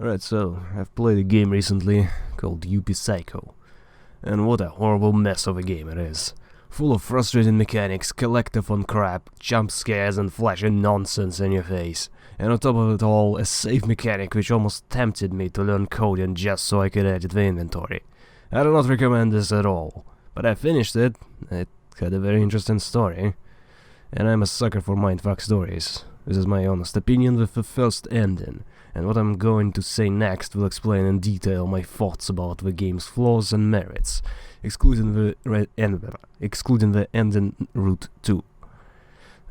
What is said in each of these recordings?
Alright, so I've played a game recently called Yuppie Psycho, and what a horrible mess of a game it is. Full of frustrating mechanics, collective on crap, jump scares and flashing nonsense in your face. And on top of it all, a save mechanic which almost tempted me to learn coding just so I could edit the inventory. I do not recommend this at all, but I finished it. It had a very interesting story, and I'm a sucker for mindfuck stories. This is my honest opinion with the first ending, and what I'm going to say next will explain in detail my thoughts about the game's flaws and merits, excluding the ending route too.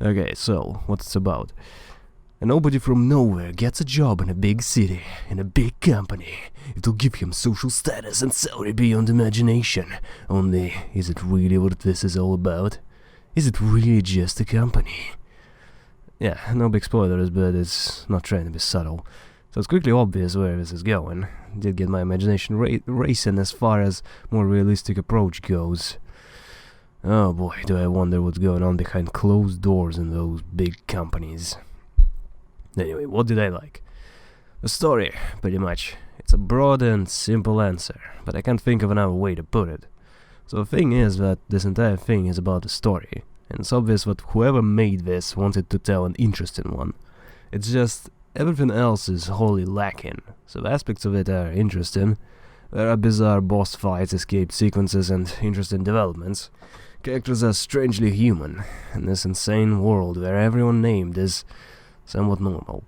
Okay, so what it's about. A nobody from nowhere gets a job in a big city, in a big company. It'll give him social status and salary beyond imagination. Only, is it really what this is all about? Is it really just a company? Yeah, no big spoilers, but it's not trying to be subtle. So it's quickly obvious where this is going. Did get my imagination racing as far as more realistic approach goes. Oh boy, do I wonder what's going on behind closed doors in those big companies. Anyway, what did I like? The story, pretty much. It's a broad and simple answer, but I can't think of another way to put it. So the thing is that this entire thing is about the story, and it's obvious that whoever made this wanted to tell an interesting one. It's just, everything else is wholly lacking, so the aspects of it are interesting. There are bizarre boss fights, escape sequences, and interesting developments. Characters are strangely human, in this insane world where everyone named is somewhat normal.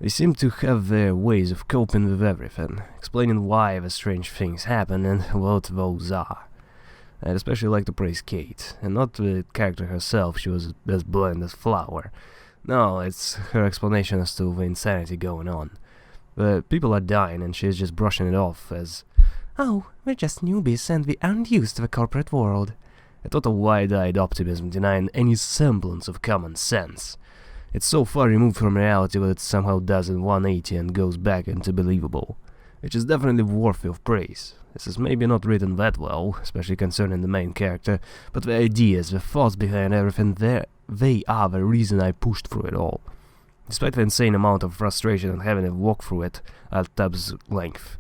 They seem to have their ways of coping with everything, explaining why the strange things happen and what those are. I'd especially like to praise Kate, and not the character herself. She was as bland as flour. No, it's her explanation as to the insanity going on. The people are dying and she's just brushing it off as, "Oh, we're just newbies and we aren't used to the corporate world." A total wide-eyed optimism denying any semblance of common sense. It's so far removed from reality that it somehow does a 180 and goes back into believable, which is definitely worthy of praise. This is maybe not written that well, especially concerning the main character, but the ideas, the thoughts behind everything, they are the reason I pushed through it all. Despite the insane amount of frustration and having to walk through it at tab's length.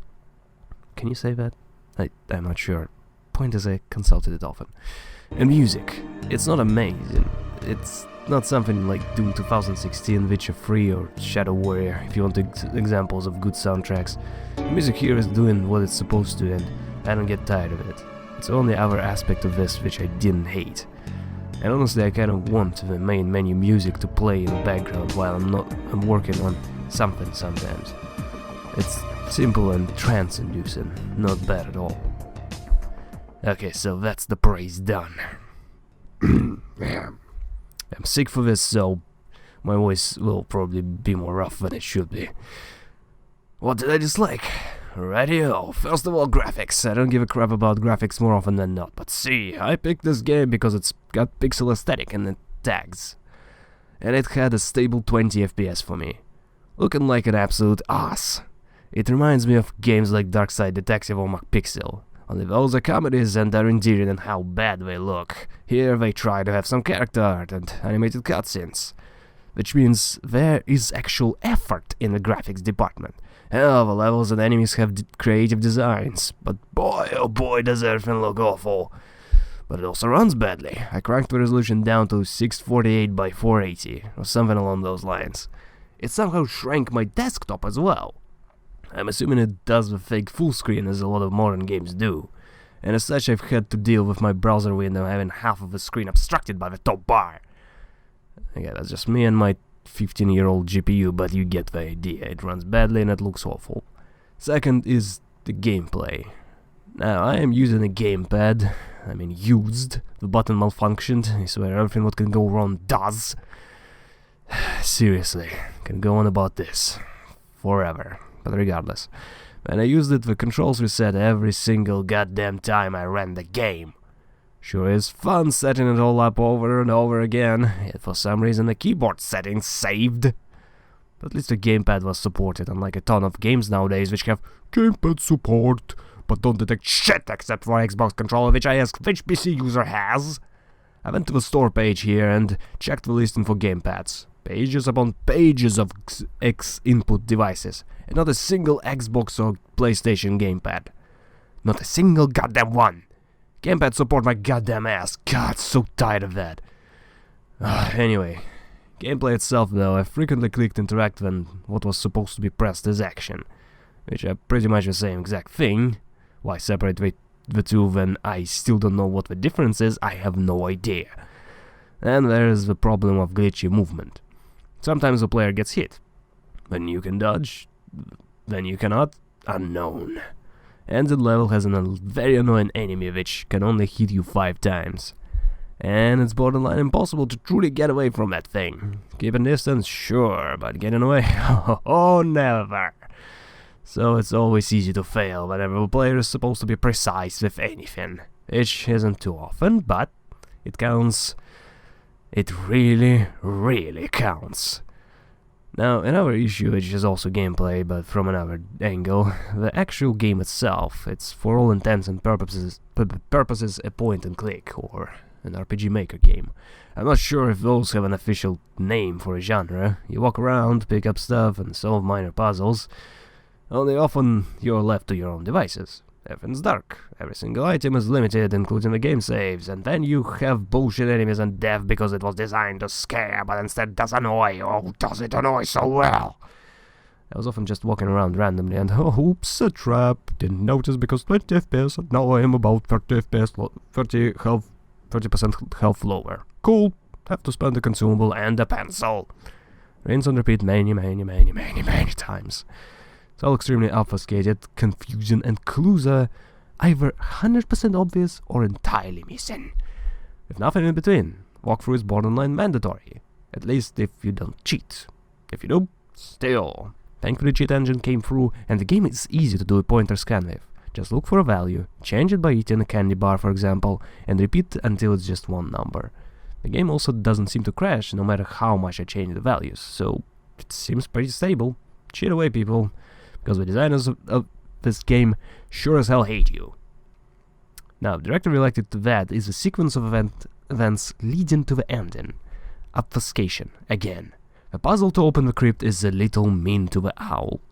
Can you say that? I'm not sure. Point is, I consulted it often. And music. It's not amazing. It's not something like Doom 2016, Witcher 3 or Shadow Warrior, if you want examples of good soundtracks. The music here is doing what it's supposed to and I don't get tired of it. It's the only other aspect of this which I didn't hate. And honestly, I kind of want the main menu music to play in the background while I'm working on something sometimes. It's simple and trance-inducing, not bad at all. Okay, so that's the praise done. I'm sick for this, so my voice will probably be more rough than it should be. What did I dislike? Rightio, first of all, graphics. I don't give a crap about graphics more often than not, but see, I picked this game because it's got pixel aesthetic and it tags. And it had a stable 20 FPS for me. Looking like an absolute ass. It reminds me of games like Darkside Detective or McPixel. Only those are comedies and are endearing in how bad they look. Here they try to have some character art and animated cutscenes. Which means there is actual effort in the graphics department. Hell, the levels and enemies have creative designs, but boy oh boy does everything look awful. But it also runs badly. I cranked the resolution down to 648 by 480, or something along those lines. It somehow shrank my desktop as well. I'm assuming it does the fake full screen as a lot of modern games do, and as such I've had to deal with my browser window having half of the screen obstructed by the top bar. Okay, that's just me and my 15-year-old GPU, but you get the idea. It runs badly and it looks awful. Second is the gameplay. Now, I am using a gamepad. I mean used. The button malfunctioned. I swear everything what can go wrong does. Seriously, can go on about this forever. But regardless, when I used it, the controls reset every single goddamn time I ran the game. Sure is fun setting it all up over and over again, yet for some reason the keyboard settings saved. But at least the gamepad was supported, unlike a ton of games nowadays which have gamepad support, but don't detect shit except for Xbox controller, which I ask which PC user has. I went to the store page here and checked the listing for gamepads. pages upon pages of X input devices, and not a single Xbox or PlayStation gamepad. Not a single goddamn one! Gamepad support my goddamn ass. God, so tired of that. Anyway, gameplay itself though, I frequently clicked interact when what was supposed to be pressed as action, which are pretty much the same exact thing. Why separate the two when I still don't know what the difference is? I have no idea. And there is the problem of glitchy movement. Sometimes the player gets hit. Then you can dodge, then you cannot. Unknown. And the level has a very annoying enemy which can only hit you 5 times. And it's borderline impossible to truly get away from that thing. Keeping distance, sure, but getting away? Oh, never. So it's always easy to fail whenever a player is supposed to be precise with anything. Which isn't too often, but it counts. It really, really counts. Now, another issue, which is also gameplay, but from another angle, the actual game itself, it's for all intents and purposes a point-and-click, or an RPG Maker game. I'm not sure if those have an official name for a genre. You walk around, pick up stuff, and solve minor puzzles. Only often you're left to your own devices. Everything's dark, every single item is limited, including the game saves, and then you have bullshit enemies and death because it was designed to scare, but instead does annoy. Oh, does it annoy so well? I was often just walking around randomly and, oh, oops, a trap, didn't notice because 20 FPS, and now I am about 30 FPS, 30% health lower. Cool, have to spend a consumable and a pencil. Rinse and repeat many times. It's all extremely obfuscated, confusing, and clues are either 100% obvious or entirely missing. With nothing in between, walkthrough is borderline mandatory. At least if you don't cheat. If you do, still. Thankfully cheat engine came through, and the game is easy to do a pointer scan with. Just look for a value, change it by eating a candy bar for example, and repeat until it's just one number. The game also doesn't seem to crash no matter how much I change the values, so it seems pretty stable. Cheat away, people. Because the designers of this game sure as hell hate you. Now, directly related to that is a sequence of events leading to the ending. Obfuscation, again. The puzzle to open the crypt is a little mean to the owl.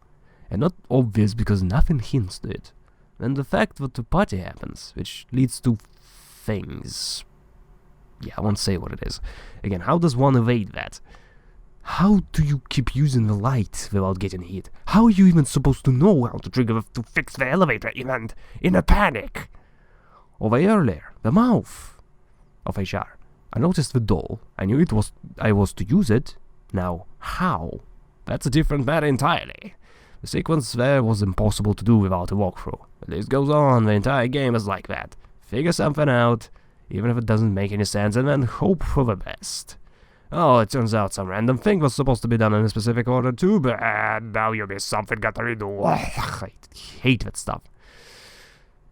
And not obvious because nothing hints to it. And the fact that the party happens, which leads to things. Yeah, I won't say what it is. Again, how does one evade that? How do you keep using the light without getting hit? How are you even supposed to know how to trigger to fix the elevator event in a panic? Over earlier, the mouth of HR. I noticed the doll. I knew I was to use it. Now, how? That's a different matter entirely. The sequence there was impossible to do without a walkthrough. The list goes on, the entire game is like that. Figure something out, even if it doesn't make any sense, and then hope for the best. Oh, it turns out some random thing was supposed to be done in a specific order too bad. Now you miss something, gotta redo. I hate that stuff.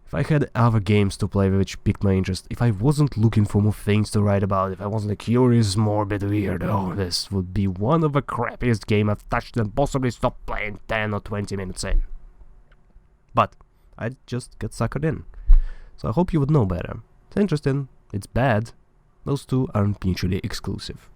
If I had other games to play which piqued my interest, if I wasn't looking for more things to write about, if I wasn't a curious, morbid weirdo, this would be one of the crappiest games I've touched and possibly stopped playing 10 or 20 minutes in. But I just get suckered in. So I hope you would know better. It's interesting, it's bad. Those two aren't mutually exclusive.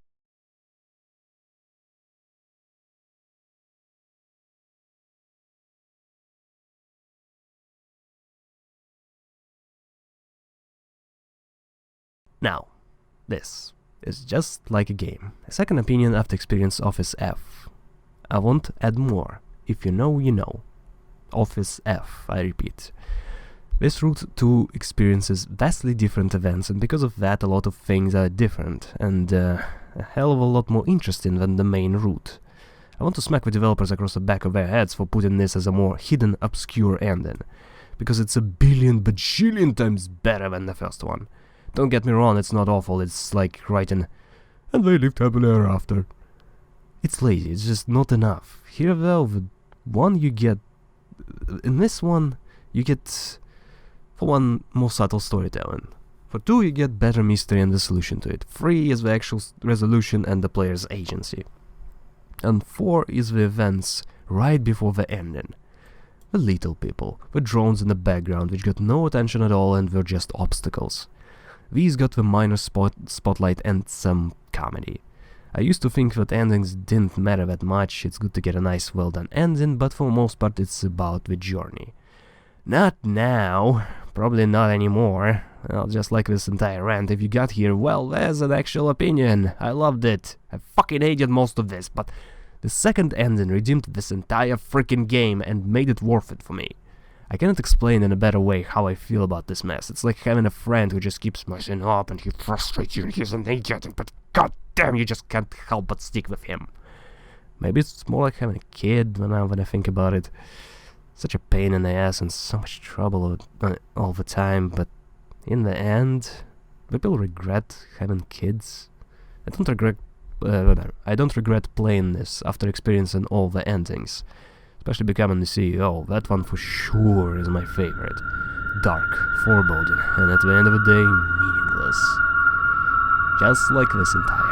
Now, this is just like a game. A second opinion after experience Office F. I won't add more. If you know, you know. Office F, I repeat. This route to experiences vastly different events, and because of that a lot of things are different, and a hell of a lot more interesting than the main route. I want to smack the developers across the back of their heads for putting this as a more hidden, obscure ending, because it's a billion bajillion times better than the first one. Don't get me wrong, it's not awful, it's like writing, and they lived happily ever after. It's lazy, it's just not enough. Here though, the one you get, in this one, you get, for one, more subtle storytelling. For two, you get better mystery and the solution to it. 3 is the actual resolution and the player's agency. And 4 is the events right before the ending. The little people, the drones in the background which got no attention at all and were just obstacles. These got the minor spotlight and some comedy. I used to think that endings didn't matter that much, it's good to get a nice well-done ending, but for the most part it's about the journey. Not now, probably not anymore. Well, just like this entire rant, if you got here, well, there's an actual opinion. I loved it. I fucking hated most of this, but the second ending redeemed this entire freaking game and made it worth it for me. I cannot explain in a better way how I feel about this mess. It's like having a friend who just keeps messing up and he frustrates you and he's an idiot, but goddamn, you just can't help but stick with him. Maybe it's more like having a kid when I think about it. Such a pain in the ass and so much trouble all the time, but in the end, people regret having kids. I don't regret playing this after experiencing all the endings. Especially becoming the CEO, that one for sure is my favorite. Dark, foreboding, and at the end of the day, meaningless. Just like this entire